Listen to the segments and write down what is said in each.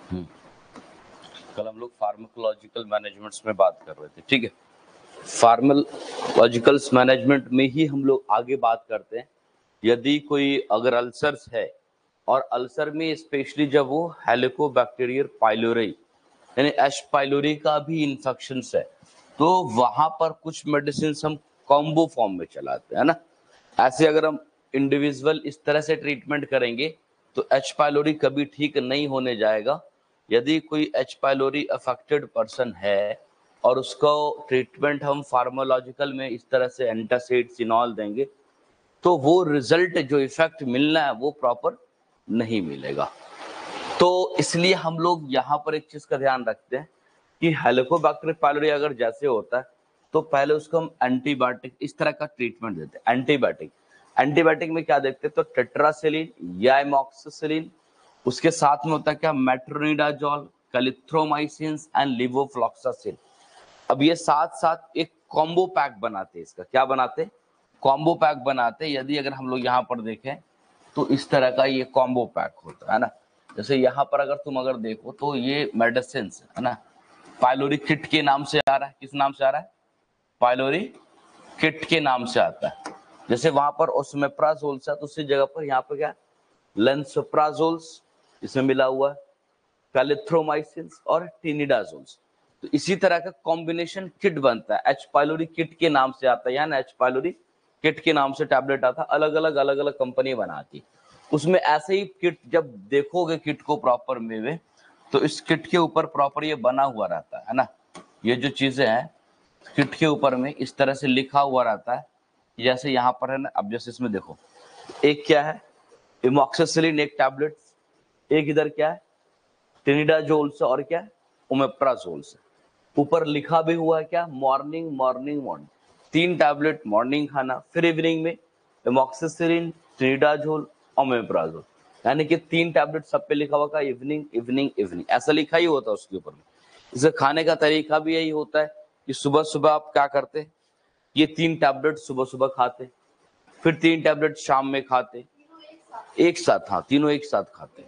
कल हम लोग फार्माकोलॉजिकल मैनेजमेंट्स में बात कर रहे थे, ठीक है। फार्माकोलॉजिकल मैनेजमेंट में ही हम लोग आगे बात करते हैं। यदि कोई अगर अल्सर्स है और अल्सर में स्पेशली जब वो हेलिकोबैक्टीरियल पाइलोरी यानी एच पाइलोरी का भी इन्फेक्शन है, तो वहां पर कुछ मेडिसिन हम कॉम्बो फॉर्म में चलाते हैं ना। ऐसे अगर हम इंडिविजुअल इस तरह से ट्रीटमेंट करेंगे तो एच पाइलोरी कभी ठीक नहीं होने जाएगा। यदि कोई एच पाइलोरी अफेक्टेड पर्सन है और उसको ट्रीटमेंट हम फार्माकोलॉजिकल में इस तरह से एंटासिड सिनॉल देंगे तो वो रिजल्ट जो इफेक्ट मिलना है वो प्रॉपर नहीं मिलेगा। तो इसलिए हम लोग यहाँ पर एक चीज का ध्यान रखते हैं कि हेलिकोबैक्टर पाइलोरी अगर जैसे होता है तो पहले उसको हम एंटीबायोटिक इस तरह का ट्रीटमेंट देते हैं। एंटीबायोटिक में क्या देखते हैं तो टेट्रासिलिन या एमॉक्सिसिलिन, उसके साथ में होता है क्या मेट्रोनिडाजोल, कैलिथ्रोमाइसिन एंड लिवोफ्लॉक्सासिन। अब ये साथ साथ एक कॉम्बो पैक बनाते हैं। इसका क्या बनाते, कॉम्बो पैक बनाते। यदि अगर हम लोग यहाँ पर देखें तो इस तरह का ये कॉम्बो पैक होता है ना। जैसे यहाँ पर अगर तुम अगर देखो तो ये मेडिसिन है ना, पाइलोरी किट के नाम से आ रहा है। किस नाम से आ रहा है, पाइलोरी किट के नाम से आता है। जैसे वहां पर ओसमेप्राजोल है तो उसी जगह पर यहाँ पर क्या लेंसोप्राजोल इसमें मिला हुआ है, कैलिथ्रोमाइसिन और टिनिडाजोल। तो इसी तरह का कॉम्बिनेशन किट बनता है, एच पाइलोरी किट के नाम से आता है। यानी एच पाइलोरी किट के नाम से टैबलेट आता है, अलग अलग कंपनी बनाती। उसमें ऐसे ही किट जब देखोगे किट को प्रॉपर में तो इस किट के ऊपर प्रॉपर ये बना हुआ रहता है ना। ये जो चीजें हैं किट के ऊपर में इस तरह से लिखा हुआ रहता है। जैसे यहाँ पर है ना, अब जैसे इसमें देखो एक क्या है इमॉक्सिसिलिन एक टैबलेट, एक इधर क्या है टिनिडाजोल से और क्या है ओमेप्राजोल से। ऊपर लिखा भी हुआ है क्या morning morning morning, 3 tablet morning खाना, फिर इवनिंग में एमॉक्सिसिलिन, टिनिडाजोल, ओमेप्राजोल। यानी कि 3 टैबलेट सब पे लिखा हुआ का इवनिंग इवनिंग इवनिंग, ऐसा लिखा ही होता है उसके ऊपर में। इसे खाने का तरीका भी यही होता है कि सुबह सुबह आप क्या करते, ये 3 टैबलेट सुबह सुबह खाते, फिर 3 टैबलेट शाम में खाते, एक साथ। हाँ, तीनों एक साथ खाते,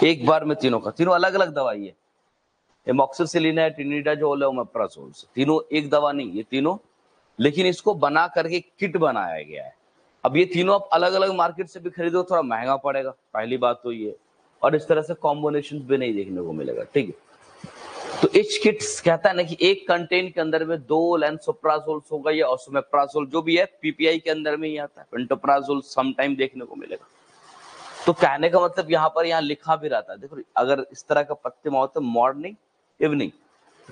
एक बार में तीनों का, तीनों अलग अलग दवाई है। एमॉक्सिसिलिन है, टिनिडाजोल है, ओमेप्राजोल, तीनों एक दवा नहीं, ये तीनों, लेकिन इसको बना करके किट बनाया गया है। अब ये तीनों आप अलग अलग मार्केट से भी खरीदो थोड़ा महंगा पड़ेगा, पहली बात तो ये, और इस तरह से कॉम्बिनेशन भी नहीं देखने को मिलेगा, ठीक है। तो इच किट्स कहता है ना कि एक कंटेन के अंदर में 2 लेंसोप्राजोल होगा या ओसमेप्राजोल जो भी है, पीपीआई के अंदर में ही आता है, पेंटोप्राजोल समटाइम देखने को मिलेगा। तो कहने का मतलब यहाँ पर यहाँ लिखा भी रहता है, देखो अगर इस तरह का पत्ते होता है मॉर्निंग इवनिंग,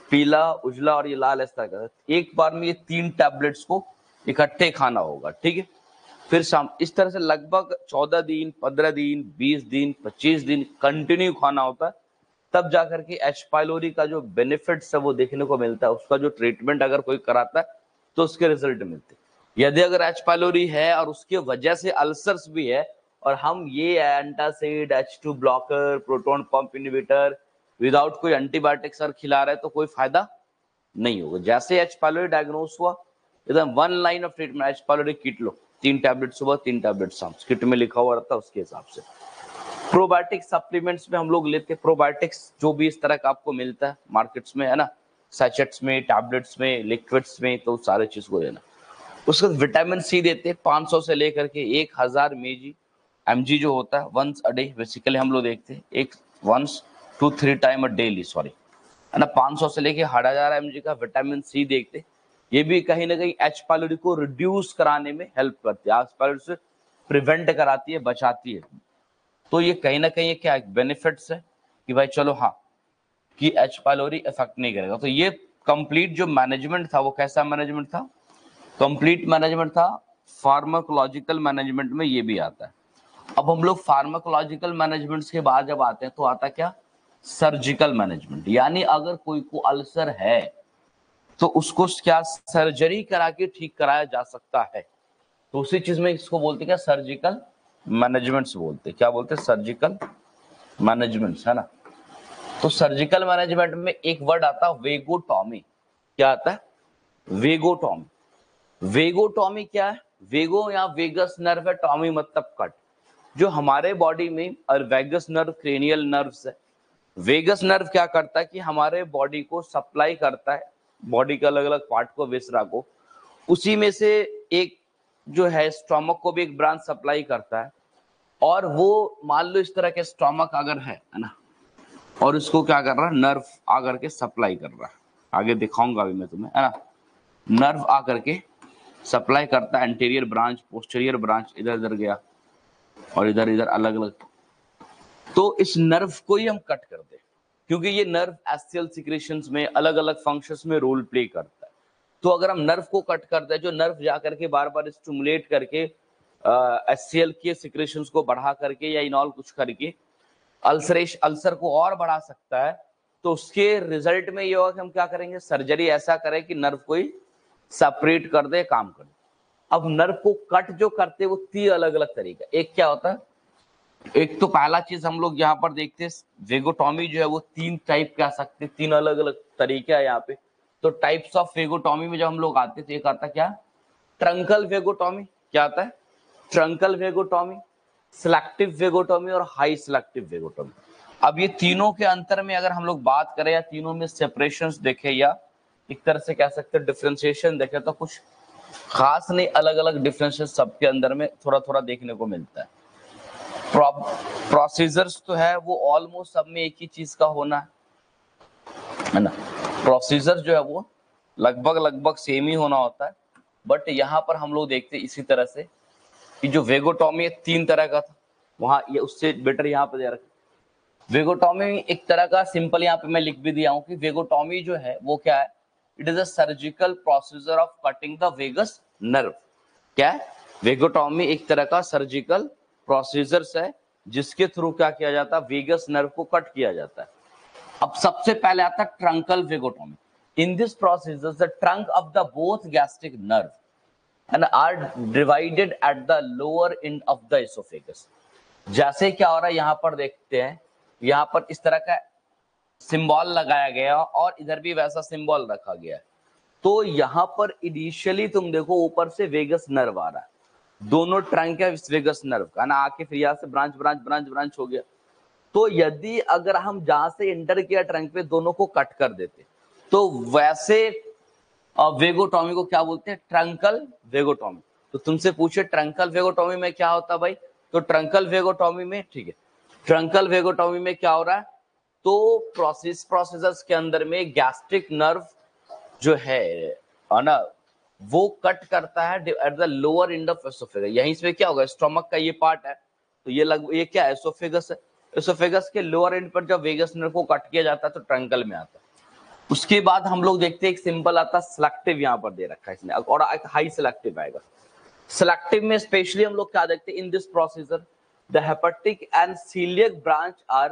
पीला उजला और ये लाल, इस तरह का एक बार में ये 3 टैबलेट्स को इकट्ठे खाना होगा, ठीक है। फिर शाम, इस तरह से लगभग 14 दिन 15 दिन 20 दिन 25 दिन कंटिन्यू खाना होता है, तब जाकर के एच पाइलोरी का जो बेनिफिट्स है वो देखने को मिलता है। उसका जो ट्रीटमेंट अगर कोई कराता है तो उसके रिजल्ट मिलते हैं। यदि अगर एच पाइलोरी है और उसके वजह से अल्सर्स भी है और हम ये antacid, H2 blocker, proton pump inhibitor without कोई एंटीबायोटिक सर खिला रहे तो कोई फायदा नहीं होगा। जैसे एच पाइलोरी डायग्नोस हुआ एकदम 1 line of treatment, H pylori kit low, 3 tablet सुबह 3 टैबलेट शाम, किट में लिखा हुआ रहता है उसके हिसाब से। प्रोबायोटिक सप्लीमेंट्स में हम लोग लेते हैं प्रोबायोटिक्स जो भी इस तरह का आपको मिलता है मार्केट्स में, है ना, सैचेट्स में, टैबलेट्स में, लिक्विड्स में, तो सारे चीज को लेना। उसके बाद विटामिन सी देते हैं 500 से लेकर के 1000 mg जो होता है वंस अ डे, बेसिकली हम लोग देखते हैं एक once two 3 time a daily, sorry, है ना। 500 से लेके 1000 mg का विटामिन सी देखते। ये भी कहीं ना कहीं एच पाइलोरी को रिड्यूस कराने में हेल्प करती है, एच पाइलोरी से प्रिवेंट कराती है, बचाती है। तो ये कहीं ना कहीं क्या बेनिफिट्स है कि भाई चलो हाँ कि एच पाइलोरी इफेक्ट नहीं करेगा। तो ये कंप्लीट जो मैनेजमेंट था वो कैसा मैनेजमेंट था, कंप्लीट मैनेजमेंट था। फार्माकोलॉजिकल मैनेजमेंट में ये भी आता है। अब हम लोग फार्माकोलॉजिकल मैनेजमेंट के बाद जब आते हैं तो आता क्या सर्जिकल मैनेजमेंट। यानी अगर कोई को अल्सर है तो उसको क्या सर्जरी करा के ठीक कराया जा सकता है। तो उसी चीज में इसको बोलते क्या सर्जिकल मैनेजमेंट्स बोलते, क्या बोलते सर्जिकल मैनेजमेंट्स, है ना। तो सर्जिकल मैनेजमेंट में एक वर्ड आता है वेगोटॉमी। क्या आता है वेगोटॉमी। वेगोटॉमी क्या है, वेगो या वेगस नर्व है, टॉमी मतलब कट। जो हमारे बॉडी में और वेगस नर्व क्रेनियल नर्व्स है, वेगस नर्व क्या करता है कि हमारे बॉडी को सप्लाई करता है, बॉडी के अलग अलग पार्ट को, विसरा को, उसी में से एक जो है स्टोमक को भी एक ब्रांच सप्लाई करता है। और वो मान लो इस तरह के स्टोमक अगर है ना, और इसको क्या कर रहा है, नर्व आकर के सप्लाई कर रहा है, आगे दिखाऊंगा अभी मैं तुम्हें, है ना। नर्व आकर के सप्लाई करता है, एंटीरियर ब्रांच, पोस्टीरियर ब्रांच इधर इधर गया और इधर इधर अलग अलग। तो इस नर्व को ही हम कट कर दे, क्योंकि ये नर्व एससीएल सिक्रेशंस में अलग अलग फंक्शंस में रोल प्ले करता है। तो अगर हम नर्व को कट कर दे, जो नर्व जा करके बार बार स्टिमुलेट करके एससीएल के सिक्रेशंस को बढ़ा करके या इनॉल कुछ करके अल्सर को और बढ़ा सकता है, तो उसके रिजल्ट में ये होगा कि हम क्या करेंगे, सर्जरी ऐसा करें कि नर्व को ही सेपरेट कर दे, काम कर दे। अब नर्व को कट जो करते वो 3 अलग अलग तरीका। एक क्या होता है, एक तो पहला चीज हम लोग यहाँ पर देखते हैं, वेगोटॉमी जो है वो 3 टाइप कह सकते हैं, 3 अलग अलग तरीके है यहाँ पे। तो टाइप्स ऑफ वेगोटॉमी में जब हम लोग आते थे, एक आता क्या, ट्रंकल वेगोटॉमी। क्या आता है, ट्रंकल वेगोटॉमी, सिलेक्टिव वेगोटॉमी और हाई सिलेक्टिव वेगोटॉमी। अब ये तीनों के अंतर में अगर हम लोग बात करें या तीनों में सेपरेशंस देखें या एक तरह से कह सकते हैं डिफरेंशिएशन देखें, तो कुछ खास नहीं, अलग अलग डिफरेंसेस सबके अंदर में थोड़ा थोड़ा देखने को मिलता है। प्रोसीजर्स तो है वो ऑलमोस्ट सब में एक ही चीज का होना है ना। प्रोसीजर जो है वो लगभग लगभग सेम ही होना होता है। बट यहाँ पर हम लोग देखते हैं इसी तरह से कि जो वेगोटॉमी 3 तरह का था, वहां ये उससे बेटर यहाँ पे दे रखा। वेगोटॉमी एक तरह का सिंपल यहाँ पे मैं लिख भी दिया हूँ कि वेगोटॉमी जो है वो क्या है, it is a surgical procedure of cutting the vagus nerve. क्या है, वेगोटॉमी एक तरह का सर्जिकल प्रोसीजर्स है जिसके थ्रू क्या किया जाता है, वेगस नर्व को कट किया जाता है। अब सबसे पहले आता है truncal vagotomy. In this procedure the trunk of the both gastric nerve and are divided at the lower end of the esophagus। जैसे क्या हो रहा है यहाँ पर देखते हैं, यहाँ पर इस तरह का सिंबल लगाया गया और इधर भी वैसा सिंबल रखा गया है। तो यहाँ पर इनिशियली तुम देखो ऊपर से वेगस नर्व आ रहा है, दोनों ट्रंक है वेगस नर्व का ना, आके फिर यहाँ से ब्रांच ब्रांच ब्रांच ब्रांच हो गया। तो यदि अगर हम जहां से एंटर किया ट्रंक पे दोनों को कट कर देते, तो वैसे वेगोटॉमी को क्या बोलते हैं, ट्रंकल वेगोटॉमी। तो तुमसे पूछे ट्रंकल वेगोटॉमी में क्या होता है भाई, तो ट्रंकल वेगोटॉमी में, ठीक है, ट्रंकल वेगोटॉमी में क्या हो रहा है, तो प्रोसेसर्स के अंदर में गैस्ट्रिक नर्व जो है ना, वो कट करता है at the lower end of oesophagus. यहीं से क्या होगा, स्टोमक का ये पार्ट है, तो ये क्या है, एसोफेगस है। एसोफेगस के लोअर एंड पर जब वेगस नर्व को कट किया जाता है तो ट्रंकल में आता है। उसके बाद हम लोग देखते हैं एक सिंपल आता है सिलेक्टिव, यहाँ पर दे रखा है इसने, और एक हाई सिलेक्टिव आएगा। सिलेक्टिव में स्पेशली हम लोग क्या देखते हैं, in this procedure the hepatic and coeliac branch are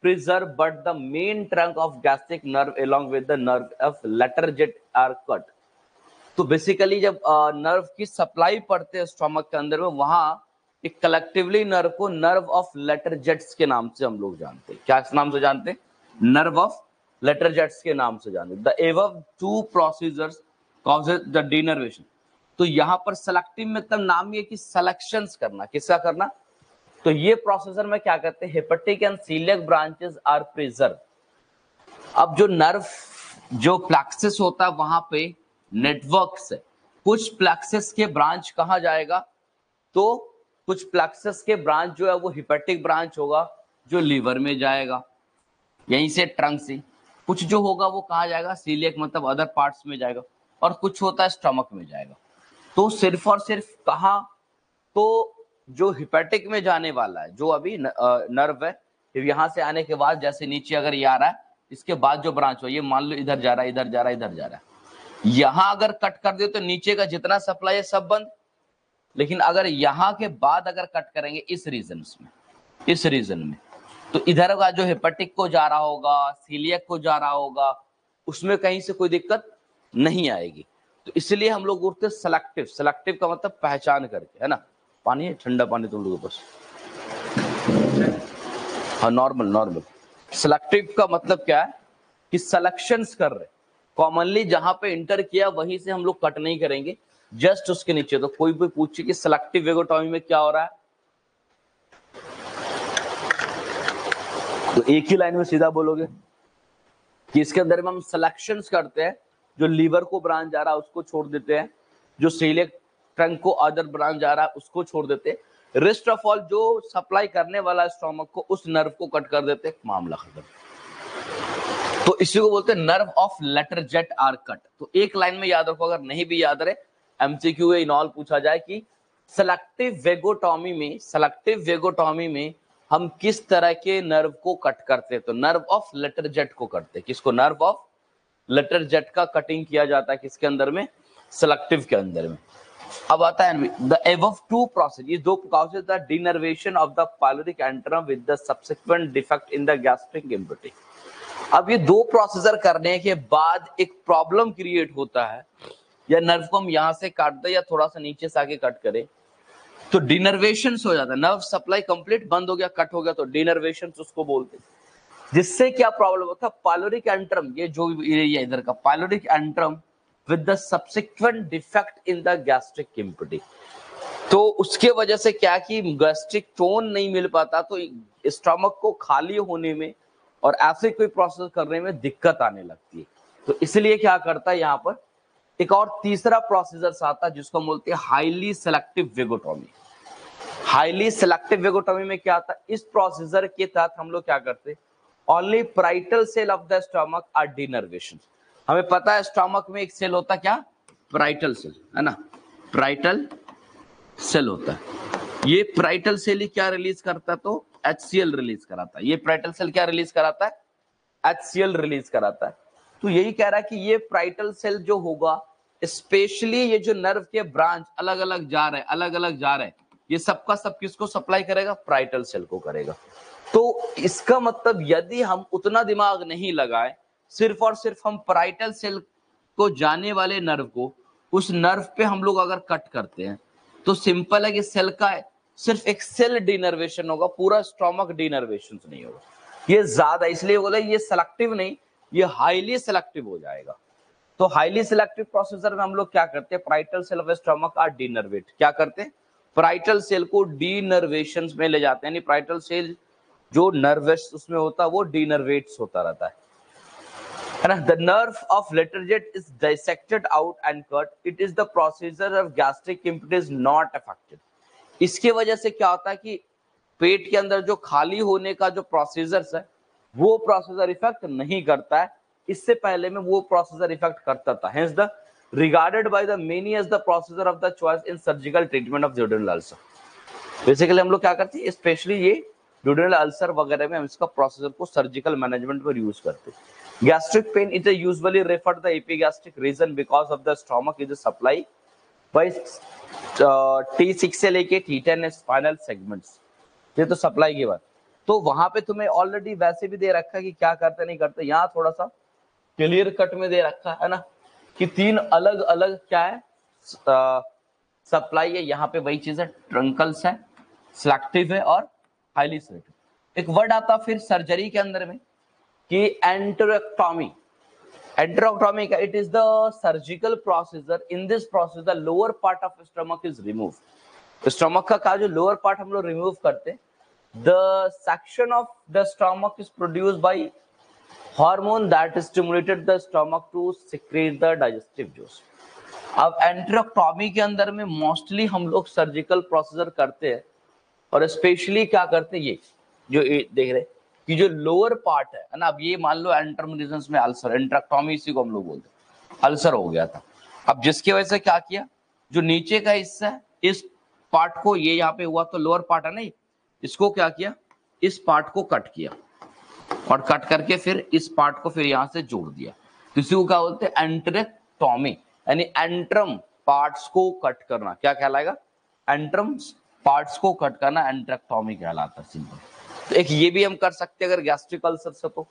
preserve but the main trunk of gastric nerve along with the nerve of Latarjet are cut. तो बेसिकली जब nerve की सप्लाई पड़ते हैं स्टोमक के अंदर में, वहां एक कलेक्टिवली नर्व को नर्व ऑफ लेटर जेट्स के नाम से हम लोग जानते हैं। क्या नाम से जानते हैं, नर्व ऑफ लेटर जेट्स के नाम से जानते हैं। The above 2 procedures causes the denervation. तो यहाँ पर सेलेक्टिव मतलब नाम ये कि सिलेक्शंस करना, किसका करना, तो ये प्रोसीजर में क्या करते हैं, hepatic and coeliac branches are preserve. अब जो नर्व जो प्लेक्सिस होता है वहां पे नेटवर्क है, कुछ प्लेक्सिस के ब्रांच कहाँ जाएगा, तो कुछ प्लेक्सिस के ब्रांच जो है वो हेपेटिक ब्रांच होगा जो लीवर में जाएगा, यहीं से ट्रंक से। कुछ जो होगा वो कहाँ जाएगा, सीलियक मतलब अदर पार्ट्स में जाएगा, और कुछ होता है स्टमक में जाएगा। तो सिर्फ और सिर्फ कहाँ, तो जो हिपेटिक में जाने वाला है, जो अभी नर्व है, फिर यहाँ से आने के बाद जैसे नीचे अगर ये आ रहा है, इसके बाद जो ब्रांच हो, ये मान लो इधर जा रहा है, इधर जा रहा है, इधर जा रहा है, यहाँ अगर कट कर दे तो नीचे का जितना सप्लाई है सब बंद। लेकिन अगर यहाँ के बाद अगर कट करेंगे इस रीजन में, तो इधर का जो हेपेटिक को जा रहा होगा, सीलियक को जा रहा होगा, उसमें कहीं से कोई दिक्कत नहीं आएगी। तो इसलिए हम लोग उठते सेलेक्टिव। सेलेक्टिव का मतलब पहचान करके, है ना। पानी है, ठंडा पानी तुम लोगों के पास, हाँ नॉर्मल। सेलेक्टिव का मतलब क्या है कि सिलेक्शंस कर रहे, कॉमनली जहां पे इंटर किया वहीं से हम लोग कट नहीं करेंगे, जस्ट उसके नीचे। तो कोई भी पूछे कि सेलेक्टिव वेगोटॉमी में क्या हो रहा है, तो एक ही लाइन में सीधा बोलोगे कि इसके अंदर में हम सिलेक्शंस करते हैं, जो लीवर को ब्रांच जा रहा है उसको छोड़ देते हैं, जो सीलियक ट्रंक को अदर ब्रांच जा रहा है उसको छोड़ देते हैं, रेस्ट ऑफ ऑल जो सप्लाई करने वाला है स्टोमक को उस नर्व को कट कर देते हैं, मामला खत्म। तो इसी को बोलते हैं nerve of Latarjet are cut. तो एक लाइन में याद रखो, अगर नहीं भी याद रहे एमसीक्यू इन ऑल पूछा जाए कि सेलेक्टिव वेगोटॉमी में हम किस तरह के नर्व को कट करते हैं, तो नर्व ऑफ लेटर जेट को करते हैं। किसको? नर्व ऑफ लेटर जेट का कटिंग किया जाता है किसके अंदर में? सेलेक्टिव के अंदर में। अब आता है द एबव टू प्रोसेस, ये दो process, the denervation of the pyloric antrum with the subsequent defect in the gastric emptying. अब ये दो प्रोसीजर करने के बाद एक प्रॉब्लम क्रिएट होता है, या नर्व को हम यहां से काट दे या थोड़ा सा नीचे से आगे कट करें तो डिनर्वेशन हो जाता है, नर्व सप्लाई कंप्लीट बंद हो गया, कट हो गया, तो डिनर्वेशन उसको बोलते हैं। जिससे क्या प्रॉब्लम होता है? पाइलोरिक एंट्रम, ये जो ये इधर का pyloric antrum with the subsequent defect in the gastric empty, तो उसके वजह से क्या कि गैस्ट्रिक टोन नहीं मिल पाता, तो स्टमक को खाली होने में और ऐसे कोई प्रोसेस करने में दिक्कत आने लगती है। तो इसलिए क्या करता है यहाँ पर एक और तीसरा प्रोसीजर आता है जिसको बोलते हैं हाईली सेलेक्टिव वेगोटॉमी। हाईली सेलेक्टिव वेगोटॉमी में क्या आता है? इस प्रोसीजर के तहत हम लोग क्या करते हैं, only parietal cell of the stomach are denervation. हमें पता है स्टमक में एक सेल होता है क्या? पैराइटल सेल, है ना, पैराइटल सेल होता है। ये पैराइटल सेल ही क्या रिलीज करता है? तो HCl रिलीज कराता है। ये पैराइटल सेल क्या रिलीज कराता है? HCl रिलीज कराता है। तो यही कह रहा है कि ये पैराइटल सेल जो होगा, स्पेशली ये जो नर्व के ब्रांच अलग अलग जा रहे हैं, ये सबका सब किसको सप्लाई करेगा? पैराइटल सेल को करेगा। तो इसका मतलब यदि हम उतना दिमाग नहीं लगाए, सिर्फ और सिर्फ हम पैराइटल सेल को जाने वाले नर्व को उस नर्व पे हम लोग अगर कट करते हैं तो सिंपल है कि सेल का सिर्फ एक सेल डिनर्वेशन होगा, पूरा स्टोमक डिनर्वेशन नहीं होगा। ये ज्यादा इसलिए बोला ये सेलेक्टिव नहीं, ये हाईली सेलेक्टिव हो जाएगा। तो हाईली सेलेक्टिव प्रोसीजर में हम लोग क्या करते हैं? Parietal cell of stomach are denervated. क्या करते हैं? पैराइटल सेल को डिनर्वेशन में ले जाते हैं, यानी पैराइटल सेल जो नर्वस उसमें होता है वो डिनर्वेट्स होता रहता है ना। The nerve of letter jet is dissected out and cut. It is the procedure of gastric empty is not affected. इसके वजह से क्या होता है कि पेट के अंदर जो खाली होने का जो प्रोसीजर है वो प्रोसीजर इफेक्ट नहीं करता है, इससे पहले में वो प्रोसीजर इफेक्ट करता था। Hence the regarded by the many as the procedure of the choice in surgical treatment of duodenal ulcer. Basically हम लोग क्या करते हैं, स्पेशली ये duodenal अल्सर वगैरह में हम इसका प्रोसीजर को सर्जिकल मैनेजमेंट पर यूज करते हैं। Gastric pain is usually referred to the epigastric region because of the stomach is supplied by T6 से लेके T10 स्पाइनल सेगमेंट्स, ये तो सप्लाई की बात। तो वहां पे तुम्हें ऑलरेडी वैसे भी दे रखा है कि क्या करते नहीं करते, यहाँ थोड़ा सा क्लियर कट में दे रखा है ना कि तीन अलग अलग क्या है सप्लाई है। यहाँ पे वही चीज है, ट्रंकल्स है, सेलेक्टिव है और हाईली सेलेक्टिव। एक वर्ड आता फिर सर्जरी के अंदर में कि एंटेरोक्टोमी। एंटेरोक्टोमी का it is the surgical procedure. In this procedure lower part of stomach is remove. Stomach का जो लोअर पार्ट हम लोग रिमूव करते हैं, the section of the stomach is produced by hormone that stimulated the stomach to secrete the digestive juice. अब antrectomy के अंदर में मोस्टली हम लोग सर्जिकल प्रोसीजर करते हैं और स्पेशली क्या करते हैं, ये जो देख रहे कि जो लोअर पार्ट है ना, अब ये मान लो एंटरम रीजन में अल्सर, एंट्रेक्टोमी इसी को हम लोग बोलते हैं, अल्सर हो गया था। अब जिसकी वजह से क्या किया, जो नीचे का हिस्सा है इस पार्ट को, ये यहाँ पे हुआ तो लोअर पार्ट है ना, इसको क्या किया, इस पार्ट को कट किया और कट करके फिर इस पार्ट को फिर यहाँ से जोड़ दिया। तो इसी को क्या बोलते हैं, एंट्रेक्टोमी, यानी एंट्रम पार्ट्स को कट करना। क्या कहलाएगा, एंट्रम पार्ट्स को कट करना एंट्रेक्टोमी कहलाता है सिंपल। तो एक ये भी हम कर सकते हैं अगर गैस्ट्रिक अल्सर से। तो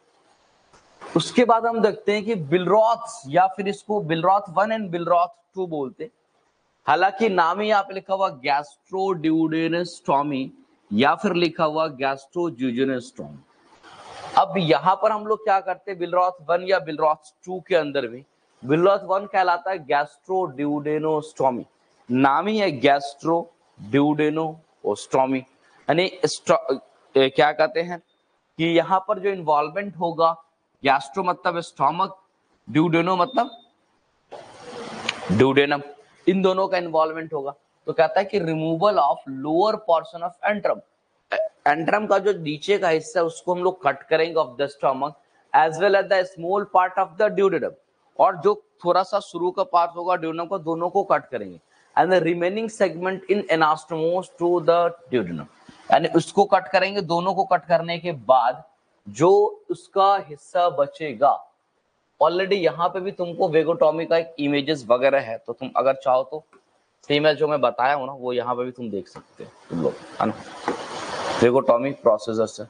उसके बाद हम देखते हैं कि बिलरॉथ, या फिर इसको बिलरॉथ 1 एंड बिलरॉथ 2 बोलते। हालांकि नाम ही यहाँ पे लिखा हुआ गैस्ट्रोड्यूडेनोस्टोमी या फिर लिखा हुआ गैस्ट्रोजुजुनोस्टोमी। अब यहाँ पर हम लोग क्या करते हैं, बिलरॉथ 1 या बिलरॉथ 2 के अंदर में बिलरॉथ 1 कहलाता है गैस्ट्रोड्यूडेनोस्टोमी। नाम ही है गैस्ट्रोड्यूडेनोस्टोमी, यानी क्या कहते हैं, कि यहाँ पर जो इन्वॉल्वमेंट होगा, गैस्ट्रो मतलब स्टोमक, ड्यूडेनो मतलब ड्यूडेनम, इन दोनों का इन्वॉल्वमेंट होगा। तो कहता है कि removal of lower portion of antrum, antrum का जो नीचे का हिस्सा है उसको हम लोग कट करेंगे off the stomach, as well as the small part of the duodenum, और जो थोड़ा सा शुरू का पार्ट होगा ड्यूडेनम का, दोनों को कट करेंगे। And the remaining segment in anastomose to the duodenum, यानी उसको कट करेंगे। दोनों को कट करने के बाद जो उसका हिस्सा बचेगा, ऑलरेडी यहाँ पे भी तुमको वेगोटॉमी का एक इमेजेस वगैरह है, तो तुम अगर चाहो तो सेम है जो मैं बताया हूँ ना, वो यहाँ पे भी तुम देख सकते हो तुम लोग, है ना। वेगोटॉमी प्रोसेसर से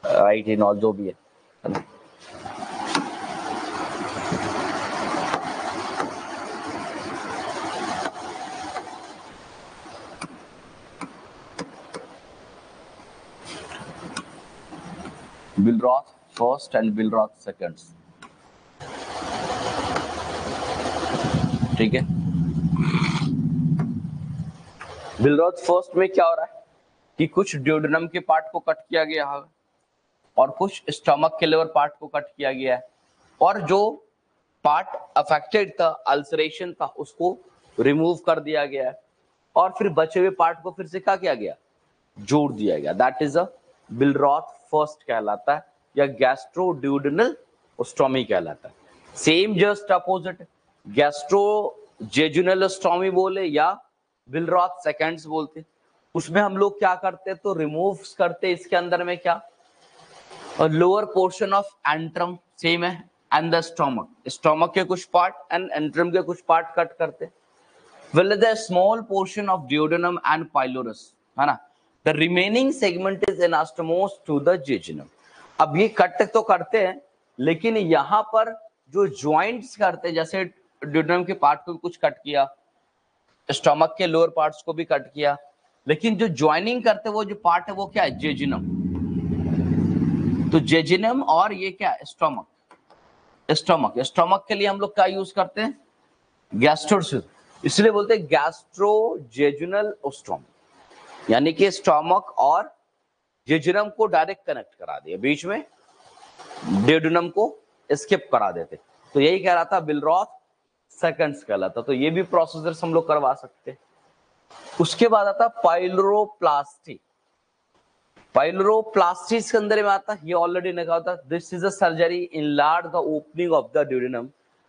राइटिनॉल जो भी है ना। Billroth first and Billroth seconds, ठीक है। Billroth फर्स्ट में क्या हो रहा है कि कुछ ड्यूडेनम के पार्ट को कट किया गया है और कुछ स्टमक के लोअर पार्ट को कट किया गया है, और जो पार्ट अफेक्टेड था, अल्सरेशन था, उसको रिमूव कर दिया गया है, और फिर बचे हुए पार्ट को फिर से क्या किया गया, जोड़ दिया गया। दैट इज अ बिलरॉथ फर्स्ट कहलाता है, या गैस्ट्रोड्यूडेनल ओस्टोमी कहलाता है। सेम जस्ट अपोजिट, गैस्ट्रोजेजुनल ओस्टोमी बोले या बिलरॉथ सेकंड्स बोलते, उसमें हम लोग क्या करते हैं, तो रिमूव करते इसके अंदर में क्या, lower portion of antrum, same है, एंड द स्टोमक, स्टोमक के कुछ पार्ट एंड एंट्रम के कुछ पार्ट कट करते, will the small portion of duodenum and pylorus, है ना। The remaining segment is anastomose to the jejunum. अब ये कट तो करते हैं, लेकिन यहाँ पर जो ज्वाइंट्स करते हैं, जैसे ड्यूडेनम के पार्ट को कुछ कट किया, स्टोमक के लोअर पार्ट्स को भी कट किया, लेकिन जो ज्वाइनिंग करते वो जो पार्ट है वो क्या है, जेजुनम। तो जेजुनम और ये क्या है, स्टोमक, स्टोमक, स्टोमक के लिए हम लोग क्या यूज करते हैं, गैस्ट्रोसिस, इसलिए बोलते हैं गैस्ट्रोजेजुनल ओस्टोमी, यानी कि स्टोमक और जेजुनम को डायरेक्ट कनेक्ट करा दिया, बीच में ड्यूडेनम को स्किप करा देते। तो यही कह रहा था बिलरॉथ सेकंड्स कहलाता, तो ये भी प्रोसीजर्स हम लोग करवा सकते हैं। उसके बाद आता पाइलोरोप्लास्टी। पाइलोरोप्लास्टी के अंदर में आता, ये ऑलरेडी लिखा होता, this is a surgery enlarge the opening of the duodenum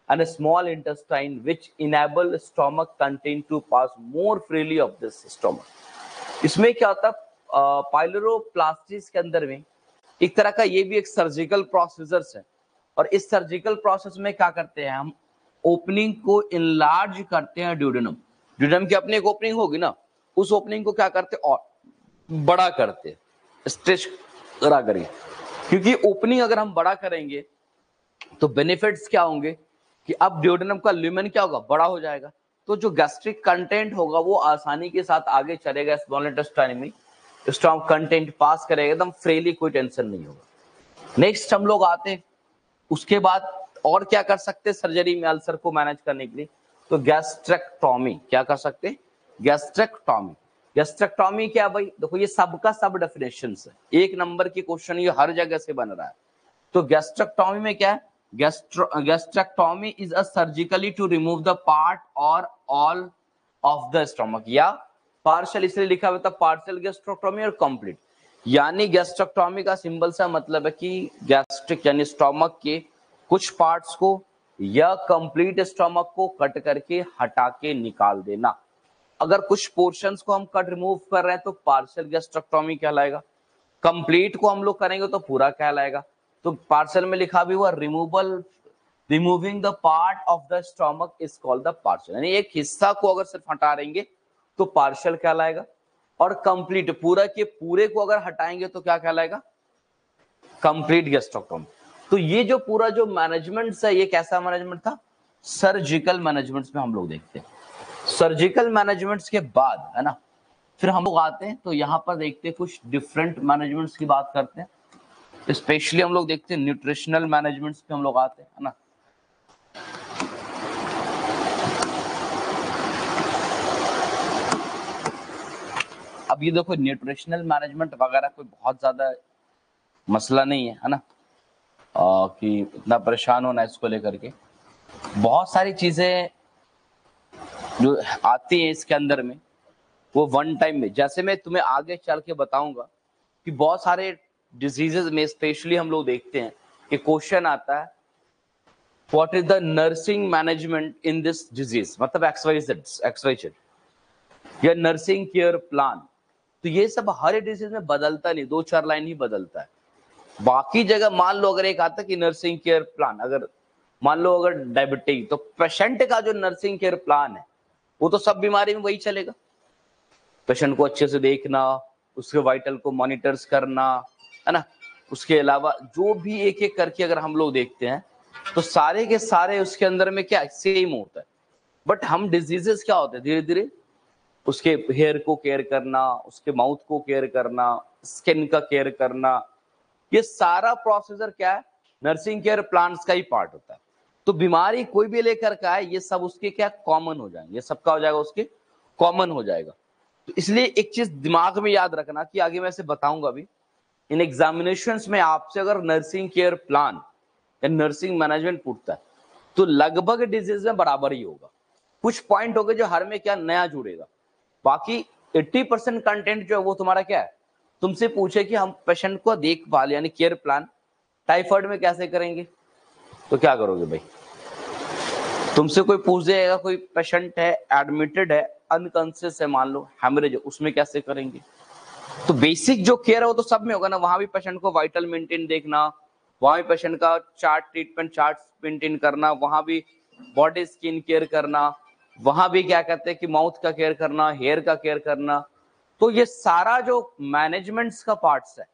and a small intestine which enable stomach content to pass more freely of this stomach। इसमें क्या होता है, पाइलोरोप्लास्टिस के अंदर में एक तरह का ये भी एक सर्जिकल प्रोसीजर्स है, और इस सर्जिकल प्रोसेस में क्या करते हैं, हम ओपनिंग को इनलार्ज करते हैं ड्यूडेनम, ड्यूडेनम की अपनी एक ओपनिंग होगी ना, उस ओपनिंग को क्या करते हैं, और बड़ा करते हैं, स्ट्रेच करा करेंगे, क्योंकि ओपनिंग अगर हम बड़ा करेंगे तो बेनिफिट्स क्या होंगे कि अब ड्यूडेनम का ल्यूमेन क्या होगा, बड़ा हो जाएगा, तो जो गैस्ट्रिक कंटेंट होगा वो आसानी के साथ आगे चलेगा, स्मॉल इंटेस्टाइन में स्ट्रॉन्ग कंटेंट पास करेगा एकदम फ्रीली, कोई टेंशन नहीं होगा। नेक्स्ट हम लोग आते हैं, उसके बाद और क्या कर सकते हैं सर्जरी में अल्सर को मैनेज करने के लिए, तो गैस्ट्रेक्टोमी, क्या कर सकते हैं, गैस्ट्रेक्टोमी। गैस्ट्रेक्टोमी क्या भाई, देखो ये सबका सब डेफिनेशन है, एक नंबर की क्वेश्चन ये हर जगह से बन रहा है। तो गैस्ट्रेक्टोमी में क्या है, gastrectomy is a surgically to remove the part or all of the stomach, या पार्शियल इसलिए लिखा हुआ था पार्शियल गैस्ट्रेक्टोमी और कंप्लीट, यानी गैस्ट्रेक्टोमी का सिंबल सा मतलब है कि गैस्ट्रिक यानी स्टोमक के कुछ पार्ट्स को या कंप्लीट स्टोमक को कट करके हटा के निकाल देना। अगर कुछ पोर्शंस को हम कट रिमूव कर रहे हैं तो पार्शियल गैस्ट्रेक्टोमी कहलाएगा, कंप्लीट को हम लोग करेंगे तो पूरा कहलाएगा। तो पार्शियल में लिखा भी हुआ removing the part of the stomach is called the partial, यानी एक हिस्सा को अगर सिर्फ हटा देंगे तो पार्शियल कहलाएगा, और कंप्लीट पूरा के पूरे को अगर हटाएंगे तो क्या कहलाएगा, कंप्लीट गैस्ट्रेक्टोमी। तो ये जो पूरा जो मैनेजमेंट है ये कैसा मैनेजमेंट था, सर्जिकल मैनेजमेंट में हम लोग देखते हैं। सर्जिकल मैनेजमेंट के बाद है ना, फिर हम लोग आते हैं तो यहाँ पर देखते हैं कुछ डिफरेंट मैनेजमेंट्स की बात करते हैं, स्पेशली हम लोग देखते हैं न्यूट्रिशनल मैनेजमेंट्स पे हम लोग आते हैं, है ना। अब ये देखो न्यूट्रिशनल मैनेजमेंट वगैरह कोई बहुत ज्यादा मसला नहीं है ना, कि इतना परेशान होना इसको लेकर के। बहुत सारी चीजें जो आती हैं इसके अंदर में वो वन टाइम में, जैसे मैं तुम्हें आगे चल के बताऊंगा कि बहुत सारे डिजीजेस में स्पेशली हम लोग देखते हैं कि क्वेश्चन आता है what is the nursing management in this disease, मतलब XYZ या नर्सिंग केयर प्लान। तो ये सब हर डिजीज में बदलता नहीं, 2-4 लाइन ही बदलता है। बाकी जगह मान लो अगर एक आता कि नर्सिंग केयर प्लान, अगर मान लो अगर डायबिटीज, तो पेशेंट का जो नर्सिंग केयर प्लान है वो तो सब बीमारी में वही चलेगा। पेशेंट को अच्छे से देखना, उसके वाइटल को मॉनिटर्स करना, है ना। उसके अलावा जो भी एक एक करके अगर हम लोग देखते हैं तो सारे के सारे उसके अंदर में क्या सेम होता है। बट हम डिजीजेस क्या होते हैं, धीरे धीरे उसके हेयर को केयर करना, उसके माउथ को केयर करना, स्किन का केयर करना, ये सारा प्रोसीजर क्या है, नर्सिंग केयर प्लान्स का ही पार्ट होता है। तो बीमारी कोई भी लेकर का है, ये सब उसके क्या कॉमन हो जाएंगे, ये सबका हो जाएगा, उसके कॉमन हो जाएगा। तो इसलिए एक चीज दिमाग में याद रखना कि आगे मैं इसे बताऊंगा भी, इन एग्जामिनेशंस में आपसे अगर नर्सिंग केयर प्लान या नर्सिंग मैनेजमेंट पूछता है तो लगभग डिजीज में बराबर ही होगा। कुछ पॉइंट होंगे जो हर में क्या नया जुड़ेगा, बाकी 80% कंटेंट जो है वो तुम्हारा क्या है, तुमसे पूछे कि हम पेशेंट को देखभाल यानी केयर प्लान टाइफाइड में कैसे करेंगे, तो क्या करोगे भाई। तुमसे कोई पूछ देगा कोई पेशेंट है एडमिटेड है अनकॉन्शियस है, मान लो हेमरेज, उसमें कैसे करेंगे। तो बेसिक जो केयर है वो तो सब में होगा ना, वहां भी पेशेंट को वाइटल मेंटेन देखना, वहां भी पेशेंट का ट्रीटमेंट चार्ट मेंटेन करना, वहां भी बॉडी स्किन केयर करना, वहां भी क्या कहते हैं कि माउथ का केयर करना, हेयर का केयर करना। तो ये सारा जो मैनेजमेंट्स का पार्ट्स है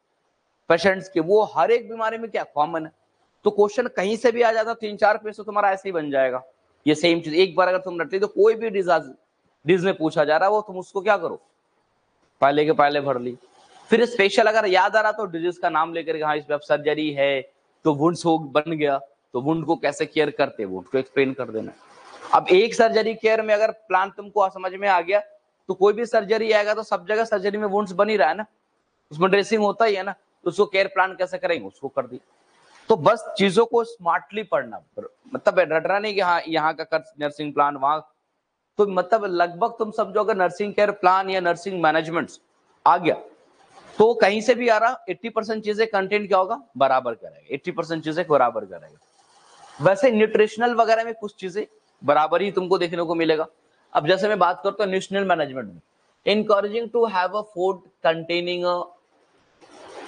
पेशेंट्स के, वो हर एक बीमारी में क्या कॉमन है। तो क्वेश्चन कहीं से भी आ जाता, 3-4 पेज तो तुम्हारा ऐसे ही बन जाएगा। ये सेम चीज एक बार अगर तुम रटते तो कोई भी डिजीज में पूछा जा रहा है वो तुम उसको क्या करो, पहले के पहले भर ली। फिर स्पेशल अगर याद आ रहा तो डिजीज का नाम लेकर हाँ इस पे सर्जरी है तो वुंड्स हो बन गया, तो वुंड को कैसे केयर करते वुंड को एक्सप्लेन कर देना। अब एक सर्जरी केयर में अगर प्लान तुमको समझ में आ गया तो कोई भी सर्जरी आएगा तो सब जगह सर्जरी में वुंड्स बन ही रहा है ना, उसमें ड्रेसिंग होता ही है ना, तो उसको केयर प्लान कैसे करेंगे उसको कर दी। तो बस चीजों को स्मार्टली पढ़ना, मतलब रटना नहीं कि हाँ यहाँ का नर्सिंग प्लान वहां, तो मतलब लगभग तुम समझो अगर नर्सिंग केयर प्लान या नर्सिंग मैनेजमेंट आ गया तो कहीं से भी आ रहा 80% चीजें कंटेंट क्या होगा बराबर करेगा, 80% चीजें बराबर करेगा। वैसे न्यूट्रिशनल वगैरह में कुछ चीजें बराबर ही तुमको देखने को मिलेगा। अब जैसे मैं बात करता हूँ न्यूट्रिशनल मैनेजमेंट में, encouraging to have a food containing a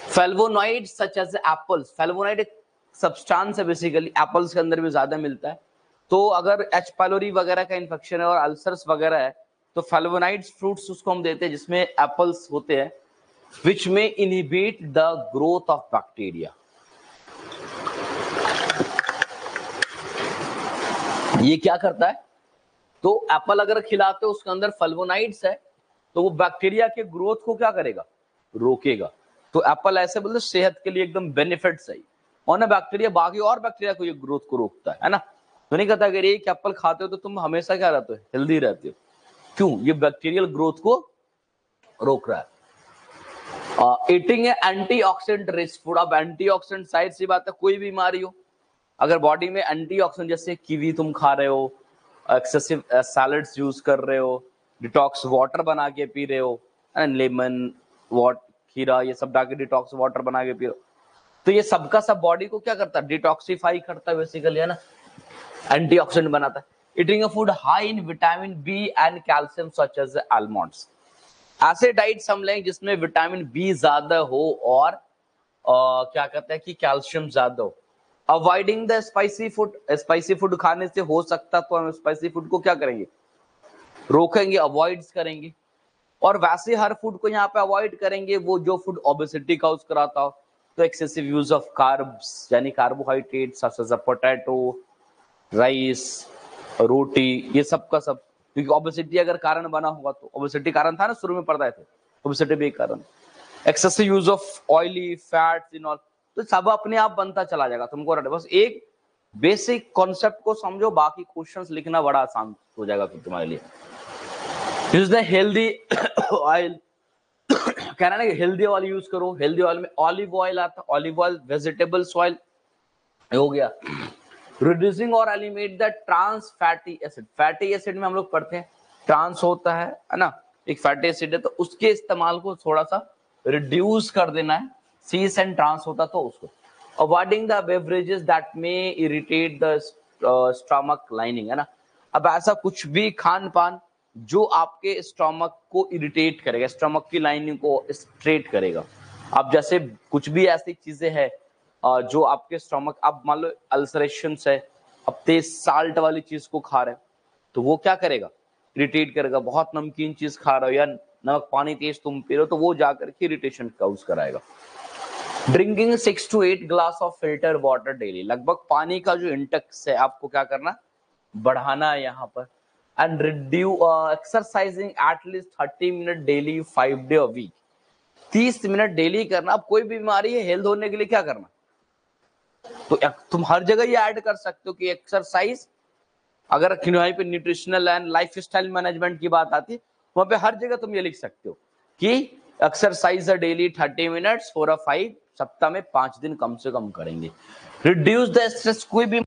flavonoid such as apples. Flavonoid एक सब्सटेंस है बेसिकली, एप्पल्स के अंदर भी ज्यादा मिलता है। तो अगर एच पाइलोरी वगैरह का इन्फेक्शन है और अल्सर्स वगैरह है तो फ्लेवोनॉइड्स फ्रूट्स उसको हम देते हैं जिसमें एप्पल्स होते हैं, विच में inhibit the growth of bacteria. ये क्या करता है, तो एप्पल अगर खिलाते हो उसके अंदर फ्लेवोनॉइड्स है तो वो बैक्टीरिया के ग्रोथ को क्या करेगा, रोकेगा। तो एप्पल ऐसे बोलते सेहत के लिए एकदम बेनिफिट सही, और ना बैक्टीरिया बाकी और बैक्टीरिया को ये ग्रोथ को रोकता है ना। तो नहीं कहता अगर एक एप्पल खाते हो तो तुम हमेशा क्या रहते हो, हेल्दी रहते हो। क्यों, ये बैक्टीरियल ग्रोथ को रोक रहा है। Eating antioxidant rich food. अब एंटीऑक्सीडेंट साइड सी बात है, कोई बीमारी हो अगर बॉडी में एंटीऑक्सीडेंट, जैसे कीवी तुम खा रहे हो, एक्सेसिव सैलड्स यूज कर रहे हो, डिटॉक्स वाटर बना के पी रहे हो, लेमन वाट खीरा ये सब डाल के डिटॉक्स वाटर बना के पी रहे हो, तो ये सबका सब बॉडी को क्या करता है, डिटॉक्सिफाई करता है बेसिकली, है ना, एंटीऑक्सीडेंट बनाता है। Eating a food high in vitamin B and calcium such as almonds. ऐसे डाइट्स हम लें जिसमें विटामिन बी ज्यादा हो और क्या कहते हैं कि कैल्शियम ज्यादा हो। Avoiding the spicy food. Spicy food खाने से हो सकता तो हम स्पाइसी फूड को क्या करेंगे, रोकेंगे, अवॉइड करेंगे। और वैसे हर फूड को यहाँ पे अवॉइड करेंगे वो जो फूड ओबेसिटी काउज कराता हो। तो एक्सेसिव यूज ऑफ कार्ब्स यानी carbohydrates such as potato, rice, roti, ये सब का सब, क्योंकि ओबेसिटी अगर कारण बना होगा तो ओबेसिटी कारण था ना शुरू में पढ़ रहे थे, ओबेसिटी भी एक कारण। Excessive use of oily fats in all, तो सब अपने आप बनता चला जाएगा तुमको। बस एक बेसिक कॉन्सेप्ट को समझो, बाकी क्वेश्चंस लिखना बड़ा आसान हो जाएगा फिर तुम्हारे लिए। यूज द हेल्दी ऑयल कहना है कि हेल्दी ऑयल यूज करो, हेल्दी ऑयल में ऑलिव ऑयल आता है, ऑलिव ऑयल वेजिटेबल्स ऑयल हो गया। Reducing or eliminate the trans fatty acid, fatty acid में हम लोग पढ़ते हैं ट्रांस होता है ना, एक फैटी एसिड है, तो उसके इस्तेमाल को थोड़ा सा रिड्यूस कर देना है, सीस एंड ट्रांस होता तो उसको। Avoiding the beverages that may irritate the stomach lining, है ना। अब ऐसा कुछ भी खान पान जो आपके स्टमक को इरिटेट करेगा, स्टमक की लाइनिंग को स्ट्रेट करेगा। अब जैसे कुछ भी ऐसी चीजें हैं जो आपके स्टमक, अब मान लो अल्सरेशन है, अब तेज साल्ट वाली चीज को खा रहे हैं तो वो क्या करेगा, इरिटेट करेगा। बहुत नमकीन चीज खा रहे हो या नमक पानी तेज तुम पी रहे हो तो वो जाकर के इरिटेशन काउज कराएगा। Drinking 6 to 8 glass of filter water daily, लगभग पानी का जो इंटेक्स है आपको क्या करना, बढ़ाना है यहाँ पर। And exercising at least 30 minute daily 5 day a week, 30 minute daily करना। अब कोई बीमारी है हेल्थ होने के लिए क्या करना, तो तुम हर जगह ये ऐड कर सकते हो कि एक्सरसाइज, अगर वहीं पे nutritional and life style management की बात आती है वहां पे हर जगह तुम ये लिख सकते हो कि exercise daily 30 minutes for a 5, सप्ताह में 5 दिन कम से कम करेंगे। रिड्यूस द स्ट्रेस, कोई भी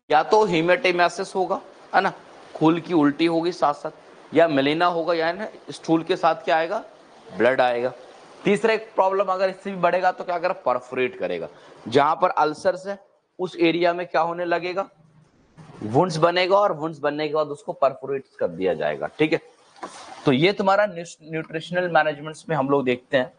या तो हीमेटेमेसिस होगा, है ना, खून की उल्टी होगी साथ साथ, या मेलेना होगा, या ना स्टूल के साथ क्या आएगा, ब्लड आएगा। तीसरा एक प्रॉब्लम अगर इससे भी बढ़ेगा तो क्या करेगा, परफोरेट करेगा। जहां पर अल्सर्स है उस एरिया में क्या होने लगेगा, वुंड्स बनेगा, और वुंड्स बनने के बाद उसको परफोरेट कर दिया जाएगा। ठीक है, तो ये तुम्हारा न्यूट्रिशनल मैनेजमेंट में हम लोग देखते हैं।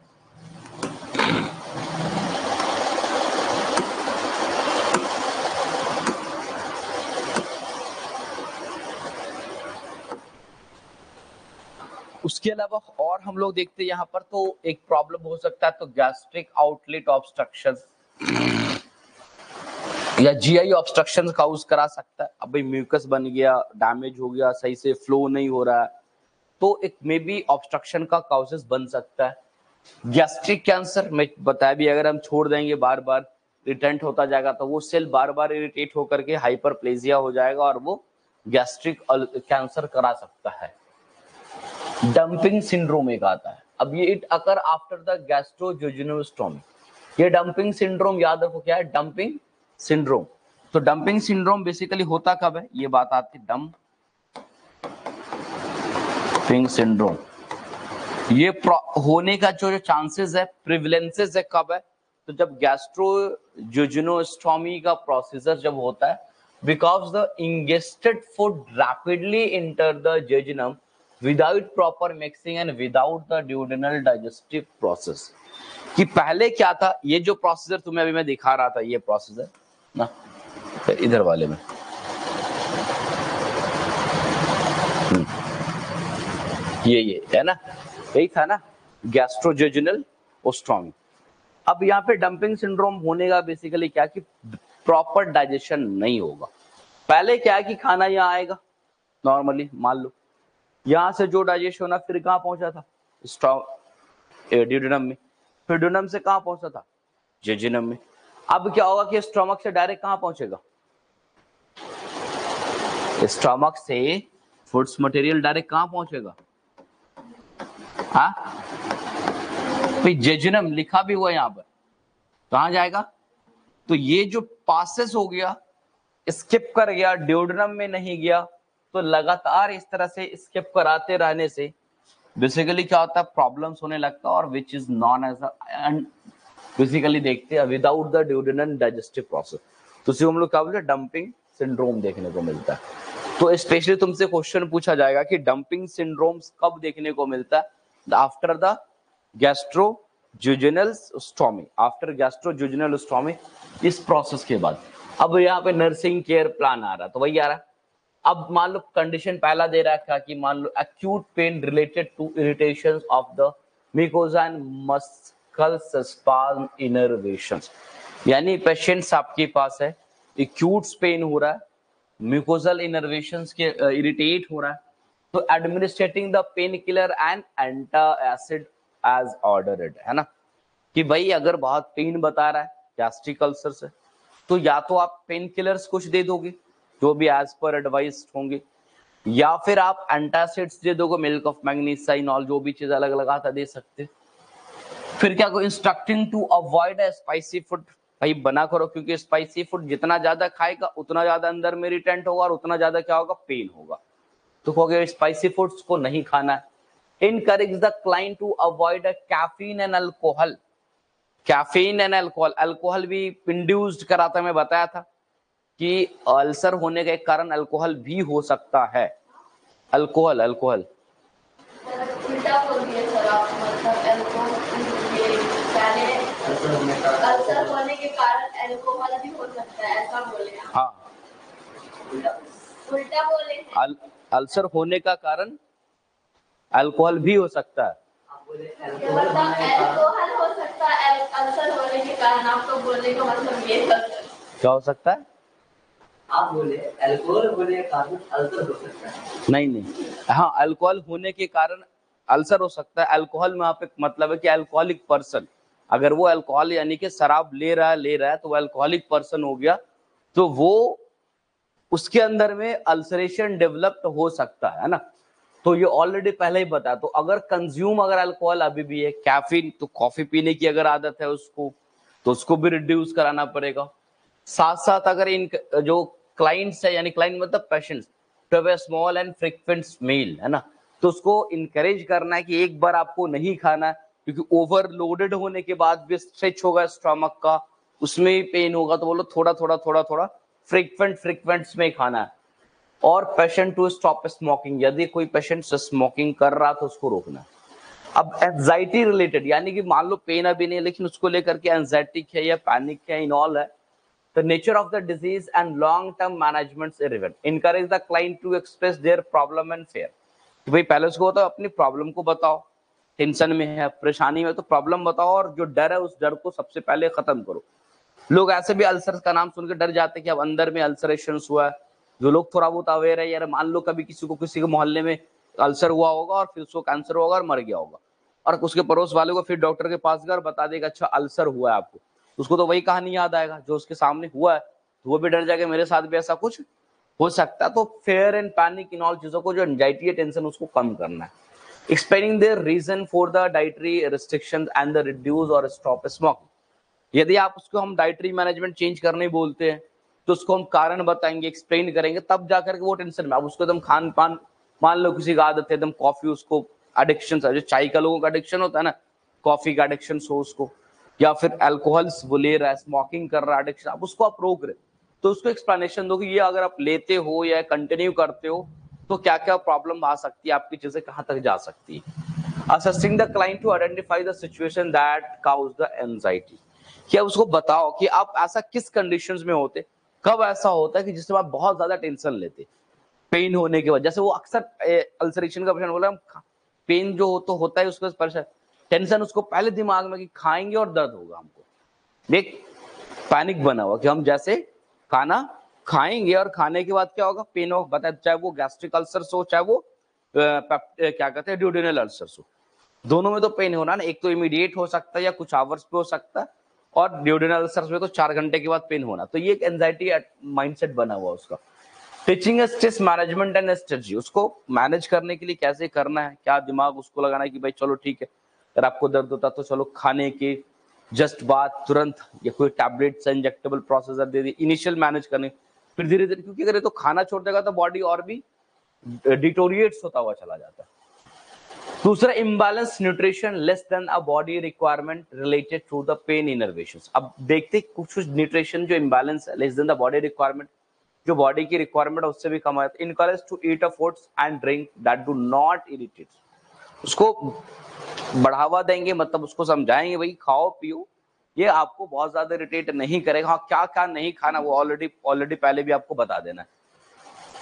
उसके अलावा और हम लोग देखते हैं यहाँ पर, तो एक प्रॉब्लम हो सकता है तो गैस्ट्रिक आउटलेट ऑब्स्ट्रक्शन या जीआई ऑब्स्ट्रक्शन काउज करा सकता है। अब भाई म्यूकस बन गया, डैमेज हो गया, सही से फ्लो नहीं हो रहा है, तो एक मे बी ऑब्स्ट्रक्शन का काउजेस बन सकता है। गैस्ट्रिक कैंसर में बताया भी, अगर हम छोड़ देंगे बार बार रिटेंट होता जाएगा तो वो सेल बार बार इरिटेट होकर के हाइपरप्लेजिया हो जाएगा और वो गैस्ट्रिक कैंसर करा सकता है। डंपिंग सिंड्रोम एक आता है, अब ये इट अकर आफ्टर द गैस्ट्रोजेजुनोस्टोमी। ये डंपिंग सिंड्रोम याद रखो क्या है, डंपिंग सिंड्रोम। तो डंपिंग सिंड्रोम बेसिकली होता कब है, ये बात आती है डंपिंग सिंड्रोम। ये होने का जो चांसेस है, प्रिवलेंसेस है, कब है, तो जब गैस्ट्रोजेजुनोस्टोमी का प्रोसीजर जब होता है, because the ingested food rapidly enter the jejunum without proper mixing and without the duodenal digestive process. कि पहले क्या था, ये जो प्रोसीजर तुम्हें अभी मैं दिखा रहा था, ये प्रोसीजर ना इधर वाले में, ये है ना, यही था ना, गैस्ट्रोजेजुनल ओस्टोमी। अब यहाँ पे डंपिंग सिंड्रोम होने का बेसिकली क्या कि प्रॉपर डाइजेशन नहीं होगा। पहले क्या है कि खाना यहाँ आएगा नॉर्मली, मान लो यहां से जो डाइजेशन होना फिर कहाँ पहुंचा था, ड्यूडेनम में, फिर ड्यूडेनम से कहाँ पहुंचा था, जेजुनम में। अब क्या होगा कि स्टमक से डायरेक्ट कहाँ पहुंचेगा, स्टमक से फूड्स मटेरियल डायरेक्ट कहाँ पहुंचेगा, हाँ भाई जेजुनम लिखा भी हुआ यहाँ पर, कहाँ जाएगा, तो ये जो पासेस हो गया, स्किप कर गया, ड्यूडेनम में नहीं गया, तो लगातार इस तरह से स्किप कराते रहने से बेसिकली क्या होता है, प्रॉब्लम्स होने लगता है, और which is known as basically देखते हैं without the duodenal digestive process, तो उसी हम लोग क्या बोलते हैं, डंपिंग सिंड्रोम देखने को मिलता है। तो स्पेशली तुमसे क्वेश्चन पूछा जाएगा कि डंपिंग सिंड्रोम्स कब देखने को मिलता है, आफ्टर द गैस्ट्रोजेजुनल आफ्टर गैस्ट्रोजेजुनल इस प्रोसेस के बाद। अब यहाँ पे नर्सिंग केयर प्लान आ रहा, तो वही आ रहा। अब मान लो कंडीशन पहला दे रखा कि मान लो acute pain related to irritation of the mucosa and muscle spasm innervations, यानी पेशेंट्स आपके पास है एक्यूट पेन हो रहा है, म्यूकोजल इनर्वेशंस के इरिटेट हो रहा है, तो administrating the pain killer and antacid as ordered, है ना, कि भाई अगर बहुत पेन बता रहा है गैस्ट्रिक अल्सर से, तो या तो आप पेन किलर्स कुछ दे दोगे जो भी एज पर एडवाइस होंगे, या फिर आप एंटासिड्स दे दोगे, मिल्क ऑफ मैग्नीशिया, ऑल जो भी चीज अलग अलग आता दे सकते। फिर क्या, instructing to avoid spicy food, भाई बना करो, क्योंकि स्पाइसी फूड जितना ज्यादा खाएगा उतना ज्यादा अंदर में इरिटेंट होगा और उतना ज्यादा क्या होगा, पेन होगा, तो कहोगे स्पाइसी फूड्स को नहीं खाना है। Encourage the client to avoid caffeine and alcohol, caffeine and alcohol, alcohol भी इंड्यूस्ड कराता, मैं बताया था कि अल्सर होने का एक कारण अल्कोहल भी हो सकता है। अल्कोहल, अल्कोहल उल्टा बोल दिया सर आप, मतलब अल्सर होने के कारण अल्कोहल भी हो सकता है, ऐसा बोले आप। हाँ, उल्टा बोले हैं। अल्सर होने का कारण अल्कोहल भी हो सकता है, मतलब अल्कोहल हो सकता है अल्सर होने के कारण, आपको बोलने का मतलब ये है। क्या हो सकता है? आप बोले अल्कोहल होने के कारण अल्सर हो सकता है। नहीं नहीं, हाँ, अल्कोहल होने के कारण अल्सर हो सकता है। अल्कोहल में यहाँ पे मतलब है कि अल्कोहलिक पर्सन, अगर वो अल्कोहल यानी कि शराब ले रहा है तो वो अल्कोहलिक पर्सन हो गया, तो वो उसके अंदर में अल्सरेशन डेवलप्ड हो सकता है ना, तो ये ऑलरेडी पहले ही बता। तो अगर कंज्यूम अगर अल्कोहल अभी भी है, कैफीन, तो कॉफी पीने की अगर आदत है उसको, तो उसको भी रिड्यूस कराना पड़ेगा। साथ साथ अगर इन जो क्लाइंट्स है, यानी क्लाइंट मतलब patients, to have a small and frequent meal, है ना, तो उसको इनकरेज करना है कि एक बार आपको नहीं खाना है, क्योंकि ओवरलोडेड होने के बाद भी स्ट्रेच होगा स्टमक का, उसमें ही पेन होगा, तो बोलो थोड़ा थोड़ा थोड़ा थोड़ा फ्रीक्वेंट्स में खाना है। और पेशेंट टू स्टॉप स्मोकिंग, यदि कोई पेशेंट स्मोकिंग कर रहा तो उसको रोकना है। अब एंजाइटी रिलेटेड, यानी कि मान लो पेन अभी नहीं, लेकिन उसको लेकर के एंजाइटिक है या पैनिक है, इन ऑल है, the nature of the disease and long term management is relevant. Encourage the client to express their problem and fear. कि भाई पहले उसको बताओ, अपनी प्रॉब्लम को बताओ, टेंशन में है, परेशानी में, तो प्रॉब्लम बताओ, और जो डर है उस डर को सबसे पहले खत्म करो। लोग ऐसे भी अल्सर का नाम सुनकर डर जाते हैं कि अब अंदर में अल्सरेशन हुआ है। जो लोग थोड़ा बहुत अवेयर है, यार मान लो कभी किसी के मोहल्ले में अल्सर हुआ होगा और फिर उसको कैंसर होगा और मर गया होगा, और उसके पड़ोस वाले को फिर डॉक्टर के पास गया और बता देगा अच्छा अल्सर हुआ है आपको, उसको तो वही कहानी याद आएगा जो उसके सामने हुआ है, तो वो भी डर जाएगा मेरे साथ भी ऐसा कुछ हो सकता है। तो fair and panic in all चीजों को, जो एंजाइटी है, टेंशन, उसको कम करना है। Explaining their reason for the dietary restrictions and the reduce or stop smoking, यदि आप उसको हम डाइटरी मैनेजमेंट चेंज करने बोलते हैं तो उसको हम कारण बताएंगे, एक्सप्लेन करेंगे, तब जाकर के वो टेंशन में। अब उसको एकदम खान पान, मान लो किसी का आदत है एकदम कॉफी, उसको एडिक्शन, जो चाय का लोगों का एडिक्शन होता है ना, कॉफी का एडिक्शन हो उसको, या फिर अल्कोहल्स वो ले रहा है, स्मोकिंग कर रहा है, एडिक्शन, अब उसको आप रोक रहे, तो उसको एक्सप्लेनेशन दो कि ये अगर आप लेते हो या कंटिन्यू करते हो तो क्या क्या प्रॉब्लम आ सकती है, आपकी चीजें कहां तक जा सकती है। Assisting the client to identify the situation that cause the anxiety, क्या उसको बताओ कि आप ऐसा किस कंडीशंस में होते, कब ऐसा होता है कि जिसमें आप बहुत ज्यादा टेंशन लेते, पेन होने के बाद, जैसे वो अक्सर अल्सरेशन का पेशेंट बोला, पेन जो तो होता है उसको परेशान, टेंशन उसको पहले दिमाग में कि खाएंगे और दर्द होगा हमको, देख पैनिक बना हुआ कि हम जैसे खाना खाएंगे और खाने के बाद क्या होगा, पेन हो, बताए, चाहे वो गैस्ट्रिक अल्सर हो, चाहे वो क्या कहते हैं ड्यूडेनल अल्सर हो, दोनों में तो पेन होना ना, एक तो इमीडिएट हो सकता है या कुछ आवर्स पे हो सकता है, और ड्यूडेनल अल्सर में तो 4 घंटे के बाद पेन होना। तो ये एक एंजाइटी माइंडसेट बना हुआ उसका। Teaching stress management and strategy, उसको मैनेज करने के लिए कैसे करना है, क्या दिमाग उसको लगाना है कि भाई चलो ठीक है, अगर आपको दर्द होता तो चलो खाने के जस्ट बाद तुरंत या कोई टैबलेट इंजेक्टेबल प्रोसेसर दे दी, इनिशियल मैनेज करने, फिर धीरे धीरे, क्योंकि अगर ये तो खाना छोड़ देगा तो बॉडी और भी डिटोरिएट्स होता हुआ चला जाता है। दूसरा, imbalance nutrition less than a body requirement related to the pain innervations. अब देखते कुछ न्यूट्रिशन जो इम्बैलेंस है, less than the body requirement, जो बॉडी की रिक्वायरमेंट है उससे भी कम है। Encourage to eat a foods and drink that do not irritate, उसको बढ़ावा देंगे, मतलब उसको समझाएंगे भाई खाओ पियो, ये आपको बहुत ज्यादा इरिटेट नहीं करेगा। हाँ, क्या क्या नहीं खाना वो ऑलरेडी पहले भी आपको बता देना है।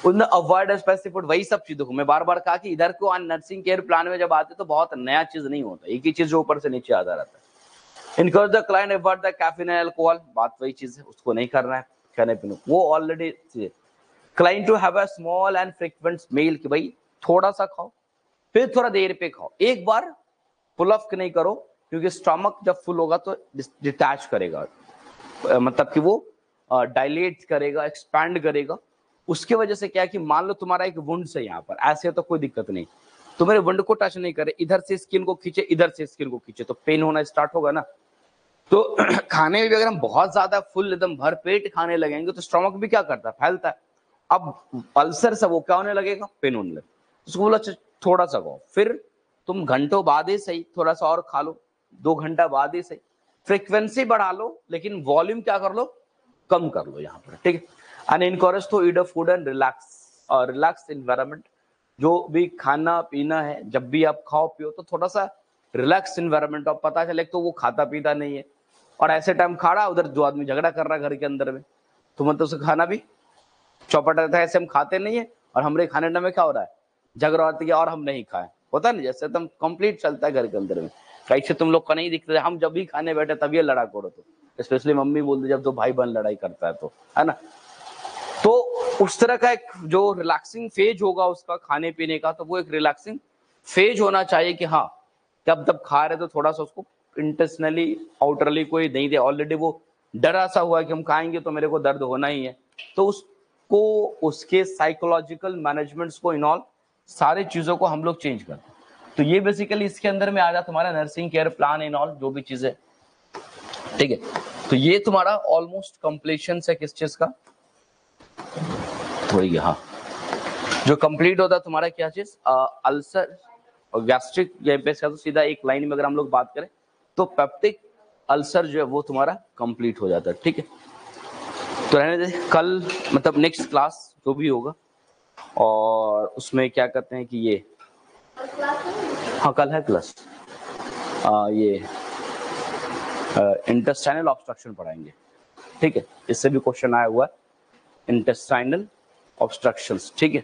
उन अवॉइड स्पाइसी फूड, वही सब चीजों को मैं बार बार कहा कि इधर को नर्सिंग केयर प्लान में जब आते तो बहुत नया चीज नहीं होता, एक ही चीज जो ऊपर से नीचे आता रहता है। Encourage the client avoid the caffeine and alcohol, बात वही चीज है, उसको नहीं करना है। खाने पीने, वो already client to have a small and frequent meal, कि भाई थोड़ा सा खाओ फिर थोड़ा देर पे खाओ, एक बार फुल ऑफ नहीं करो, क्योंकि स्टमक जब फुल होगा तो डिटैच करेगा, मतलब कि वो डायलेट करेगा, एक्सपैंड करेगा। उसके वजह से क्या है कि मान लो तुम्हारा एक वुंड है यहाँ पर, ऐसे तो कोई दिक्कत नहीं, तुम्हारे वुंड को टच नहीं करे, इधर से स्किन को खींचे, इधर से स्किन को खींचे, तो पेन होना स्टार्ट होगा ना। तो खाने में भी अगर हम बहुत ज्यादा फुल एकदम भर पेट खाने लगेंगे तो स्टमक भी क्या करता है, फैलता है। अब अल्सर से वो क्या होने लगेगा, पेन होने लगेगा। उसको बोला थोड़ा सा खाओ, फिर तुम घंटों बाद ही सही थोड़ा सा और खा लो, 2 घंटा बाद ही सही, फ्रीक्वेंसी बढ़ा लो लेकिन वॉल्यूम क्या कर लो, कम कर लो यहाँ पर, ठीक है। And encourage to eat food and relax environment. जो भी खाना पीना है, जब भी आप खाओ पियो तो थोड़ा सा रिलैक्स एनवायरनमेंट, अब पता चले तो वो खाता पीता नहीं है और ऐसे टाइम खा रहा, उधर जो आदमी झगड़ा कर रहा है घर के अंदर में, तो मतलब उसे खाना भी चौपट रहता है। ऐसे हम खाते नहीं है और हमारे खाने में क्या हो रहा है, झगड़ा होती है और हम नहीं खाए, होता नहीं, जैसे एकदम कंप्लीट चलता है घर के अंदर में। कैसे तुम लोग का नहीं दिखता, हम जब भी खाने बैठे तभी ये लड़ा कोड़ो, तो स्पेशली मम्मी बोलती जब तो भाई बहन लड़ाई करता है तो, है ना। तो उस तरह का एक जो रिलैक्सिंग फेज होगा उसका खाने पीने का, तो वो एक रिलैक्सिंग फेज होना चाहिए कि हाँ जब तब खा रहे तो थोड़ा सा उसको इंटेंशनली आउटरली कोई नहीं दे, ऑलरेडी वो डरा सा हुआ कि हम खाएंगे तो मेरे को दर्द होना ही है, तो उसको उसके साइकोलॉजिकल मैनेजमेंट्स को इनऑल सारी चीजों को हम लोग चेंज करते हैं। तो ये बेसिकली इसके अंदर में आ जाता तुम्हारा nursing care plan in all जो भी चीजें, ठीक है। तो ये तुम्हारा ऑलमोस्ट कंप्लीशन है किस चीज का, वही, हाँ जो कंप्लीट होता है तुम्हारा क्या चीज, अल्सर और गैस्ट्रिक, यहीं पे तो सीधा एक लाइन में अगर हम लोग बात करें तो पेप्टिक अल्सर जो है वो तुम्हारा कंप्लीट हो जाता है, ठीक है। तो रहने दे, कल मतलब नेक्स्ट क्लास जो भी होगा और उसमें क्या कहते हैं कि ये, हाँ कल है क्लास, ये इंटेस्टाइनल ऑब्स्ट्रक्शन पढ़ाएंगे, ठीक है। इससे भी क्वेश्चन आया हुआ है, इंटेस्टाइनल ऑब्स्ट्रक्शंस, ठीक है।